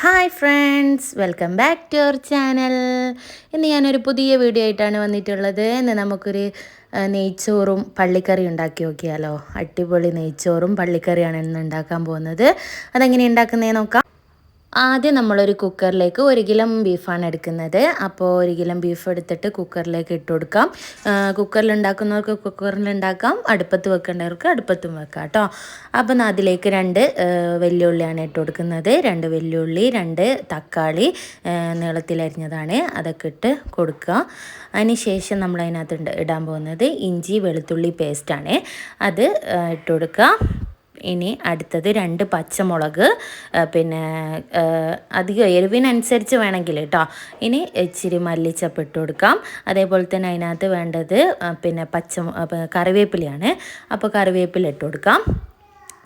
Hi friends, welcome back to our channel. ഇന്ന് ഞാനൊരു പുതിയ വീഡിയോ ആയിട്ടാണ് വന്നിട്ടുള്ളത്. ഇന്ന് നമുക്കൊരു നെയ്ച്ചോറും പള്ളിക്കറി ഉണ്ടാക്കി നോക്കിയാലോ. അടിപൊളി നെയ്ച്ചോറും പള്ളിക്കറിയാണ് ഇന്ന് ഉണ്ടാക്കാൻ പോകുന്നത്. അതെങ്ങനെ ഉണ്ടാക്കുന്നതെന്ന് നോക്കാം. ആദ്യം നമ്മളൊരു കുക്കറിലേക്ക് 1 കിലോ ബീഫാണ് എടുക്കുന്നത്. അപ്പോൾ 1 കിലോ ബീഫ് എടുത്തിട്ട് കുക്കറിലേക്ക് ഇട്ട് കൊടുക്കാം. കുക്കറിൽ ഉണ്ടാക്കുന്നവർക്ക് കുക്കറിൽ ഉണ്ടാക്കാം, അടുപ്പത്ത് വെക്കേണ്ടവർക്ക് അടുപ്പത്തും വെക്കാം കേട്ടോ. അപ്പം അതിലേക്ക് 2 വെല്ലുള്ളിയാണ് ഇട്ട് കൊടുക്കുന്നത്. 2 വെല്ലുള്ളി, 2 തക്കാളി നീളത്തിലരിഞ്ഞതാണ്, അതൊക്കെ ഇട്ട് കൊടുക്കുക. അതിന് ശേഷം നമ്മൾ അതിനകത്ത് ഇടാൻ പോകുന്നത് ഇഞ്ചി വെളുത്തുള്ളി പേസ്റ്റാണ്, അത് ഇട്ട് കൊടുക്കുക. ഇനി അടുത്തത് 2 പച്ചമുളക്, പിന്നെ അധികം എരിവിനനുസരിച്ച് വേണമെങ്കിൽ കേട്ടോ. ഇനി ഇച്ചിരി മല്ലിച്ചപ്പ് ഇട്ട് കൊടുക്കാം. അതേപോലെ തന്നെ അതിനകത്ത് വേണ്ടത് പിന്നെ കറിവേപ്പിലയാണ്. അപ്പോൾ കറിവേപ്പില ഇട്ട് കൊടുക്കാം.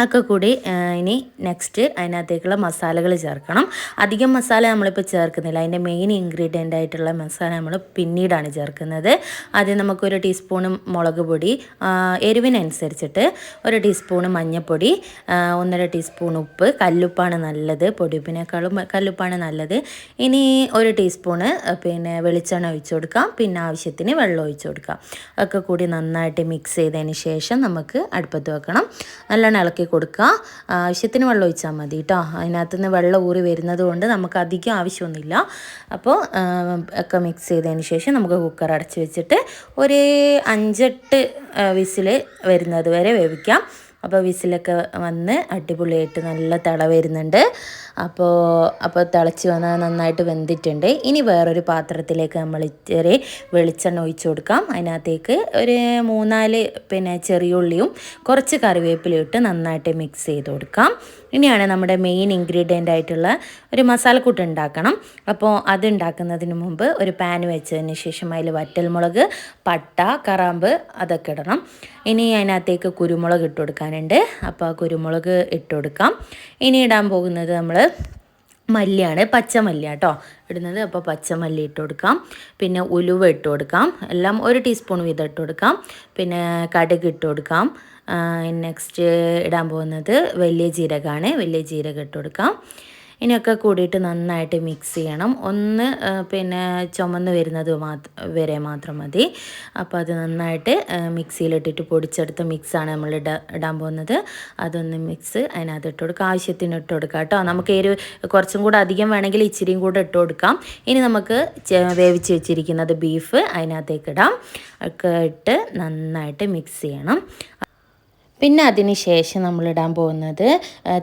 ഒക്കെ കൂടി ഇനി നെക്സ്റ്റ് അതിനകത്തേക്കുള്ള മസാലകൾ ചേർക്കണം. അധികം മസാല നമ്മളിപ്പോൾ ചേർക്കുന്നില്ല, അതിൻ്റെ മെയിൻ ഇൻഗ്രീഡിയൻ്റ് ആയിട്ടുള്ള മസാല നമ്മൾ പിന്നീടാണ് ചേർക്കുന്നത്. ആദ്യം നമുക്കൊരു ടീസ്പൂണ് മുളക് പൊടി, എരിവിനനുസരിച്ചിട്ട് 1 ടീസ്പൂണ് മഞ്ഞൾപ്പൊടി, 1.5 ടീസ്പൂൺ ഉപ്പ്, കല്ലുപ്പാണ് നല്ലത്, പൊടിയുപ്പിനേക്കാളും കല്ലുപ്പാണ് നല്ലത്. ഇനി 1 ടീസ്പൂണ് പിന്നെ വെളിച്ചെണ്ണ ഒഴിച്ചു കൊടുക്കാം, പിന്നെ ആവശ്യത്തിന് വെള്ളം ഒഴിച്ചു കൊടുക്കാം. ഒക്കെ കൂടി നന്നായിട്ട് മിക്സ് ചെയ്തതിന് ശേഷം നമുക്ക് അടുപ്പത്ത് വെക്കണം. നല്ലോണം ഇളക്കി കൊടുക്കുക. ആവശ്യത്തിന് വെള്ളം ഒഴിച്ചാൽ മതി കേട്ടോ. അതിനകത്തുനിന്ന് വെള്ളം ഊറി വരുന്നത് കൊണ്ട് നമുക്ക് അധികം ആവശ്യമൊന്നുമില്ല. അപ്പോൾ ഒക്കെ മിക്സ് ചെയ്തതിന് ശേഷം നമുക്ക് കുക്കർ അടച്ച് വെച്ചിട്ട് ഒരു 5-8 വിസിൽ വരുന്നത് വരെ വേവിക്കാം. അപ്പോൾ വിസിലൊക്കെ വന്ന് അടിപൊളിയായിട്ട് നല്ല തിള വരുന്നുണ്ട്. അപ്പോൾ തിളച്ച് വന്നാൽ നന്നായിട്ട് വെന്തിട്ടുണ്ട്. ഇനി വേറൊരു പാത്രത്തിലേക്ക് നമ്മൾ ഇത്തിരി വെളിച്ചെണ്ണ ഒഴിച്ച് കൊടുക്കാം. അതിനകത്തേക്ക് ഒരു 3-4 പിന്നെ ചെറിയ ഉള്ളിയും കുറച്ച് കറിവേപ്പിലയും ഇട്ട് നന്നായിട്ട് മിക്സ് ചെയ്ത് കൊടുക്കാം. ഇനിയാണ് നമ്മുടെ മെയിൻ ഇൻഗ്രീഡിയൻ്റ് ആയിട്ടുള്ള ഒരു മസാലക്കൂട്ട് ഉണ്ടാക്കണം. അപ്പോൾ അത് ഉണ്ടാക്കുന്നതിന് മുമ്പ് ഒരു പാൻ വെച്ചതിന് ശേഷം അതിൽ വറ്റൽമുളക്, പട്ട, കറാമ്പ് അതൊക്കെ ഇടണം. ഇനി അതിനകത്തേക്ക് കുരുമുളക് ഇട്ട് കൊടുക്കാനുണ്ട്. അപ്പോൾ ആ കുരുമുളക് ഇട്ട് കൊടുക്കാം. ഇനി ഇടാൻ പോകുന്നത് നമ്മൾ മല്ലിയാണ്, പച്ചമല്ലി കേട്ടോ ഇടുന്നത്. അപ്പോൾ പച്ചമല്ലി ഇട്ട് കൊടുക്കാം. പിന്നെ ഉലുവ ഇട്ട് കൊടുക്കാം. എല്ലാം 1 ടീസ്പൂൺ വീതം ഇട്ട് കൊടുക്കാം. പിന്നെ കടുക് ഇട്ട് കൊടുക്കാം. നെക്സ്റ്റ് ഇടാൻ പോകുന്നത് വലിയ ജീരകമാണ്, വലിയ ജീരകം ഇട്ട് കൊടുക്കാം. ഇനിയൊക്കെ കൂടിയിട്ട് നന്നായിട്ട് മിക്സ് ചെയ്യണം. പിന്നെ ചുമന്ന് വരുന്നത് വരെ മാത്രം മതി. അപ്പോൾ അത് നന്നായിട്ട് മിക്സിയിലിട്ടിട്ട് പൊടിച്ചെടുത്ത മിക്സാണ് നമ്മൾ ഇടാൻ പോകുന്നത്. അതൊന്ന് മിക്സ് അതിനകത്ത് ഇട്ട് കൊടുക്കുക. ആവശ്യത്തിന് ഇട്ട് കൊടുക്കുക കേട്ടോ. നമുക്ക് കുറച്ചും കൂടെ അധികം വേണമെങ്കിൽ ഇച്ചിരിയും കൂടെ ഇട്ട് കൊടുക്കാം. ഇനി നമുക്ക് വേവിച്ച് വെച്ചിരിക്കുന്നത് ബീഫ് അതിനകത്തേക്ക് ഇടാം. ഒക്കെ ഇട്ട് നന്നായിട്ട് മിക്സ് ചെയ്യണം. പിന്നെ അതിന് ശേഷം നമ്മളിടാൻ പോകുന്നത്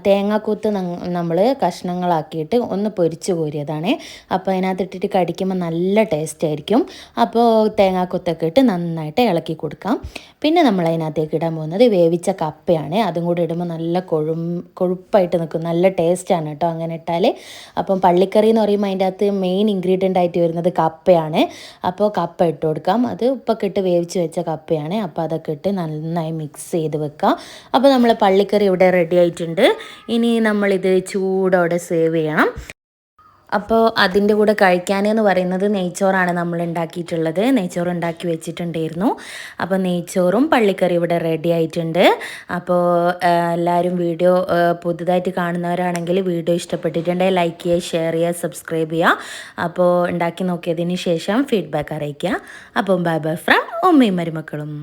തേങ്ങാക്കൂത്ത് നമ്മൾ കഷ്ണങ്ങളാക്കിയിട്ട് ഒന്ന് പൊരിച്ച് കോരിയതാണ്. അപ്പോൾ അതിനകത്ത് ഇട്ടിട്ട് കടിക്കുമ്പോൾ നല്ല ടേസ്റ്റ് ആയിരിക്കും. അപ്പോൾ തേങ്ങാക്കൂത്തൊക്കെ ഇട്ട് നന്നായിട്ട് ഇളക്കി കൊടുക്കാം. പിന്നെ നമ്മൾ അതിനകത്തേക്ക് ഇടാൻ പോകുന്നത് വേവിച്ച കപ്പയാണ്. അതും കൂടി ഇടുമ്പോൾ നല്ല കൊഴുപ്പായിട്ട് നിൽക്കും, നല്ല ടേസ്റ്റാണ് കേട്ടോ അങ്ങനെ ഇട്ടാൽ. അപ്പം പള്ളിക്കറി എന്ന് പറയുമ്പോൾ അതിൻ്റെ അകത്ത് മെയിൻ ഇൻഗ്രീഡിയൻ്റ് ആയിട്ട് വരുന്നത് കപ്പയാണ്. അപ്പോൾ കപ്പ ഇട്ട് കൊടുക്കാം. അത് ഉപ്പൊക്കെ ഇട്ട് വേവിച്ച് വെച്ച കപ്പയാണ്. അപ്പോൾ അതൊക്കെ ഇട്ട് നന്നായി മിക്സ് ചെയ്ത് വെക്കാം. അപ്പോൾ നമ്മൾ പള്ളിക്കറി ഇവിടെ റെഡി ആയിട്ടുണ്ട്. ഇനി നമ്മളിത് ചൂടോടെ സേവ് ചെയ്യണം. അപ്പോൾ അതിൻ്റെ കൂടെ കഴിക്കാനെന്ന് പറയുന്നത് നെയ്ച്ചോറാണ് നമ്മൾ ഉണ്ടാക്കിയിട്ടുള്ളത്. നെയ്ച്ചോറ് ഉണ്ടാക്കി വെച്ചിട്ടുണ്ടായിരുന്നു. അപ്പോൾ നെയ്ച്ചോറും പള്ളിക്കറി ഇവിടെ റെഡി ആയിട്ടുണ്ട്. അപ്പോൾ എല്ലാവരും വീഡിയോ പുതുതായിട്ട് കാണുന്നവരാണെങ്കിൽ വീഡിയോ ഇഷ്ടപ്പെട്ടിട്ടുണ്ടെങ്കിൽ ലൈക്ക് ചെയ്യുക, ഷെയർ ചെയ്യുക, സബ്സ്ക്രൈബ് ചെയ്യുക. അപ്പോൾ ഉണ്ടാക്കി നോക്കിയതിന് ശേഷം ഫീഡ്ബാക്ക് അറിയിക്കുക. അപ്പം ബൈ ബൈ ഫ്രം ഉമ്മയും മരുമക്കളും.